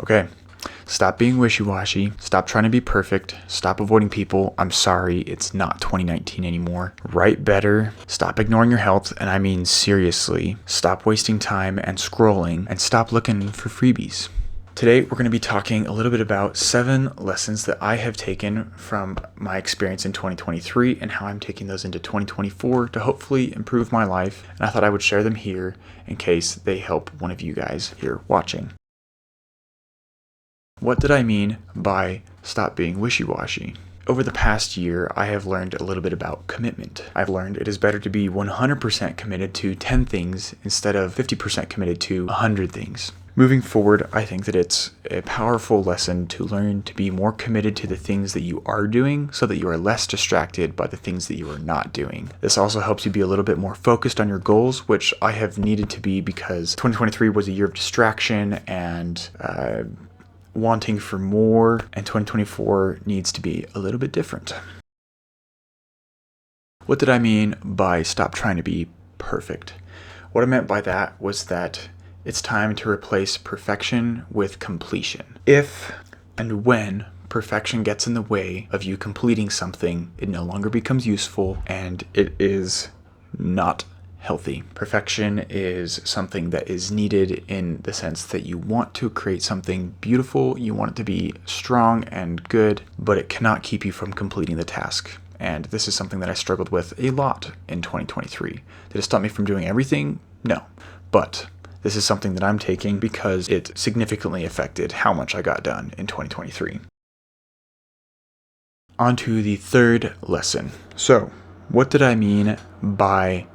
Okay, stop being wishy-washy. Stop trying to be perfect. Stop avoiding people. I'm sorry, it's not 2019 anymore. Write better. Stop ignoring your health, and I mean seriously. Stop wasting time and scrolling, and stop looking for freebies. Today, we're going to be talking a little bit about 7 lessons that I have taken from my experience in 2023 and how I'm taking those into 2024 to hopefully improve my life. And I thought I would share them here in case they help one of you guys here watching. What did I mean by stop being wishy-washy? Over the past year, I have learned a little bit about commitment. I've learned it is better to be 100% committed to 10 things instead of 50% committed to 100 things. Moving forward, I think that it's a powerful lesson to learn to be more committed to the things that you are doing so that you are less distracted by the things that you are not doing. This also helps you be a little bit more focused on your goals, which I have needed to be because 2023 was a year of distraction and wanting for more, and 2024 needs to be a little bit different. What did I mean by stop trying to be perfect? What I meant by that was that it's time to replace perfection with completion. If and when perfection gets in the way of you completing something, it no longer becomes useful and it is not healthy. Perfection is something that is needed in the sense that you want to create something beautiful, you want it to be strong and good, but it cannot keep you from completing the task. And this is something that I struggled with a lot in 2023. Did it stop me from doing everything? No. But this is something that I'm taking because it significantly affected how much I got done in 2023. On to the third lesson. So, what did I mean by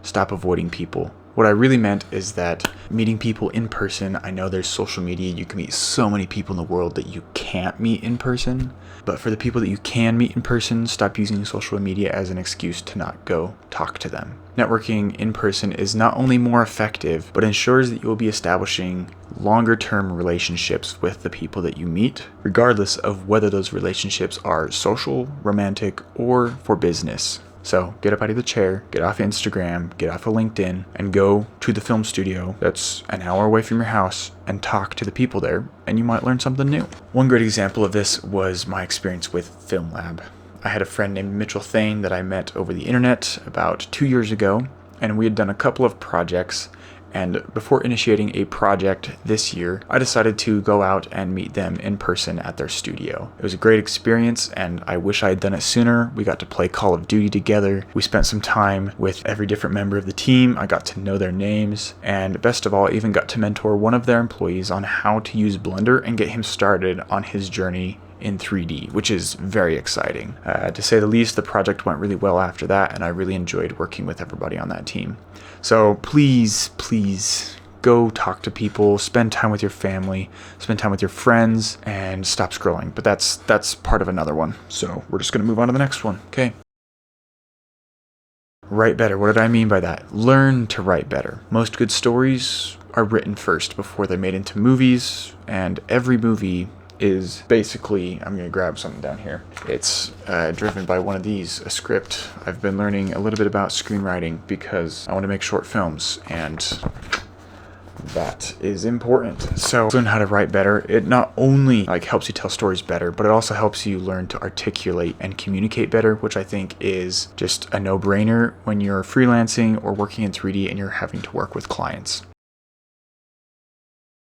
stop avoiding people? What I really meant is that meeting people in person, I know there's social media, you can meet so many people in the world that you can't meet in person, but for the people that you can meet in person, stop using social media as an excuse to not go talk to them. Networking in person is not only more effective, but ensures that you will be establishing longer-term relationships with the people that you meet, regardless of whether those relationships are social, romantic, or for business. So get up out of the chair, get off Instagram, get off of LinkedIn, and go to the film studio that's an hour away from your house and talk to the people there, and you might learn something new. One great example of this was my experience with Film Lab. I had a friend named Mitchell Thane that I met over the internet about 2 years ago, and we had done a couple of projects. And before initiating a project this year, I decided to go out and meet them in person at their studio. It was a great experience, and I wish I had done it sooner. We got to play Call of Duty together. We spent some time with every different member of the team. I got to know their names, and best of all, I even got to mentor one of their employees on how to use Blender and get him started on his journey in 3D, which is very exciting. To say the least, the project went really well after that, and I really enjoyed working with everybody on that team. So please go talk to people, spend time with your family, spend time with your friends, and stop scrolling. But that's part of another one. So we're just going to move on to the next one. Okay. Write better. What did I mean by that? Learn to write better. Most good stories are written first before they're made into movies, and every movie is basically, I'm going to grab something down here. It's driven by one of these, a script. I've been learning a little bit about screenwriting because I want to make short films, and that is important. So learn how to write better. It not only helps you tell stories better, but it also helps you learn to articulate and communicate better, which I think is just a no-brainer when you're freelancing or working in 3D and you're having to work with clients.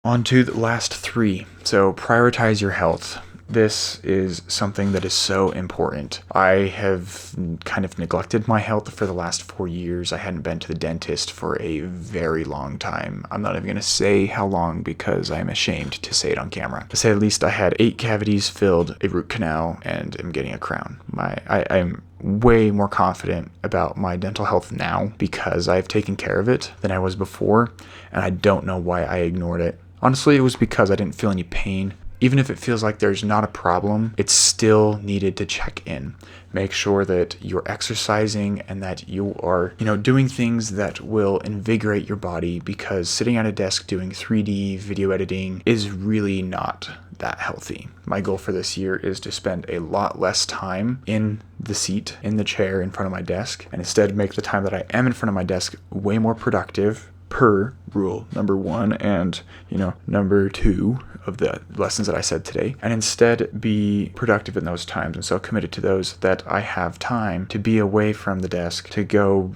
On to the last 3. So prioritize your health. This is something that is so important. I have kind of neglected my health for the last 4 years. I hadn't been to the dentist for a very long time. I'm not even going to say how long because I'm ashamed to say it on camera. To say the least, I had 8 cavities filled, a root canal, and am getting a crown. I'm way more confident about my dental health now because I've taken care of it than I was before, and I don't know why I ignored it. Honestly, it was because I didn't feel any pain. Even if it feels like there's not a problem, it's still needed to check in. Make sure that you're exercising and that you are, doing things that will invigorate your body, because sitting at a desk doing 3D video editing is really not that healthy. My goal for this year is to spend a lot less time in the seat, in the chair in front of my desk, and instead make the time that I am in front of my desk way more productive per rule number 1 and, number 2 of the lessons that I said today, and instead be productive in those times and so committed to those that I have time to be away from the desk, to go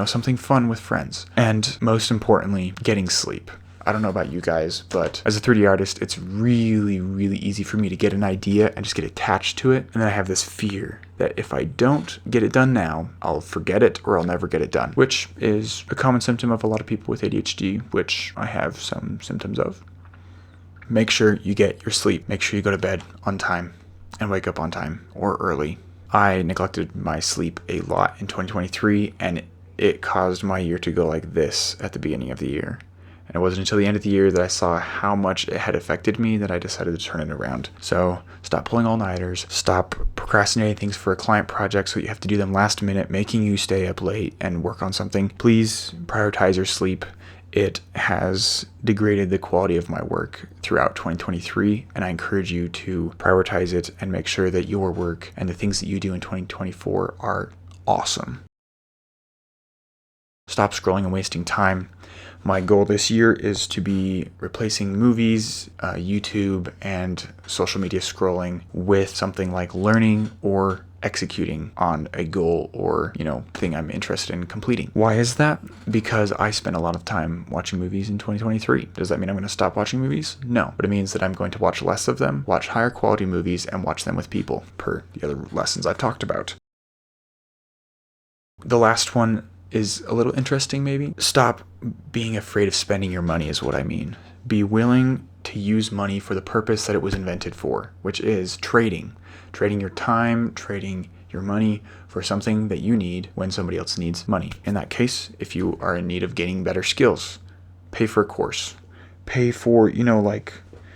something fun with friends, and most importantly, getting sleep. I don't know about you guys, but as a 3D artist, it's really, really easy for me to get an idea and just get attached to it. And then I have this fear that if I don't get it done now, I'll forget it or I'll never get it done, which is a common symptom of a lot of people with ADHD, which I have some symptoms of. Make sure you get your sleep. Make sure you go to bed on time and wake up on time or early. I neglected my sleep a lot in 2023, and it caused my year to go like this at the beginning of the year. And it wasn't until the end of the year that I saw how much it had affected me that I decided to turn it around. So stop pulling all-nighters, stop procrastinating things for a client project so you have to do them last minute, making you stay up late and work on something. Please prioritize your sleep. It has degraded the quality of my work throughout 2023, and I encourage you to prioritize it and make sure that your work and the things that you do in 2024 are awesome. Stop scrolling and wasting time. My goal this year is to be replacing movies, YouTube, and social media scrolling with something like learning or executing on a goal or, thing I'm interested in completing. Why is that? Because I spent a lot of time watching movies in 2023. Does that mean I'm going to stop watching movies? No, but it means that I'm going to watch less of them, watch higher quality movies, and watch them with people, per the other lessons I've talked about. The last one is a little interesting, maybe. Stop being afraid of spending your money is what I mean. Be willing to use money for the purpose that it was invented for, which is trading. Trading your time, trading your money for something that you need when somebody else needs money. In that case, if you are in need of gaining better skills, pay for a course. Pay for,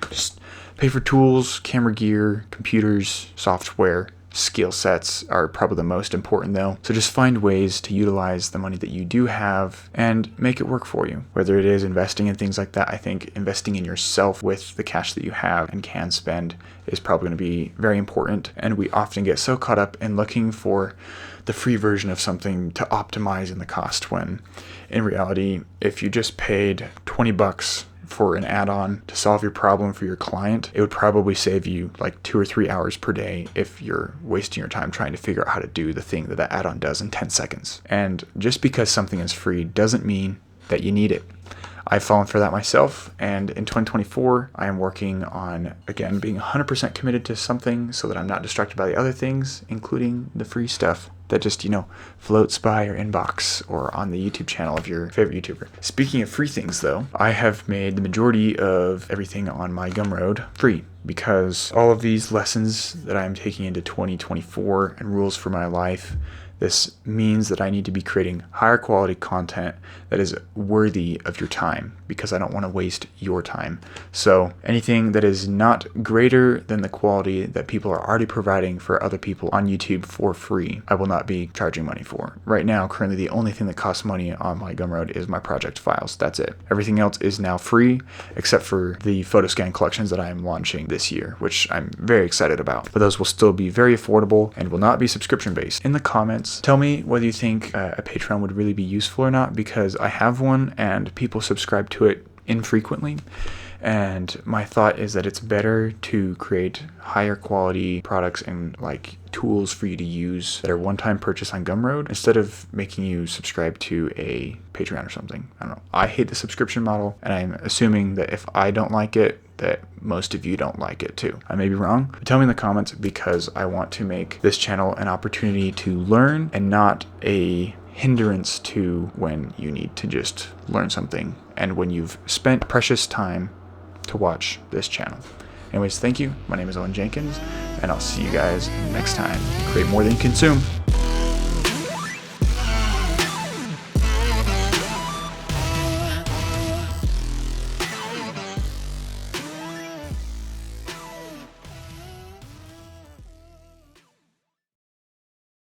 just pay for tools, camera gear, computers, software. Skill sets are probably the most important though. So just find ways to utilize the money that you do have and make it work for you. Whether it is investing in things like that, I think investing in yourself with the cash that you have and can spend is probably going to be very important. And we often get so caught up in looking for the free version of something to optimize in the cost, when in reality, if you just paid $20 for an add-on to solve your problem for your client, it would probably save you like 2 or 3 hours per day if you're wasting your time trying to figure out how to do the thing that that add-on does in 10 seconds. And just because something is free doesn't mean that you need it. I've fallen for that myself, and in 2024, I am working on, again, being 100% committed to something so that I'm not distracted by the other things, including the free stuff that just, floats by your inbox or on the YouTube channel of your favorite YouTuber. Speaking of free things, though, I have made the majority of everything on my Gumroad free, because all of these lessons that I'm taking into 2024 and rules for my life, this means that I need to be creating higher quality content that is worthy of your time, because I don't want to waste your time. So anything that is not greater than the quality that people are already providing for other people on YouTube for free, I will not be charging money for. Right now, currently, the only thing that costs money on my Gumroad is my project files. That's it. Everything else is now free, except for the PhotoScan collections that I am launching this year, which I'm very excited about. But those will still be very affordable and will not be subscription based. In the comments, tell me whether you think a Patreon would really be useful or not, because I have one and people subscribe to it infrequently. And my thought is that it's better to create higher quality products and tools for you to use that are one-time purchase on Gumroad, instead of making you subscribe to a Patreon or something. I don't know. I hate the subscription model, and I'm assuming that if I don't like it, that most of you don't like it too. I may be wrong, but tell me in the comments, because I want to make this channel an opportunity to learn and not a hindrance to when you need to just learn something and when you've spent precious time to watch this channel. Anyways, thank you. My name is Owen Jenkins, and I'll see you guys next time. Create more than you consume.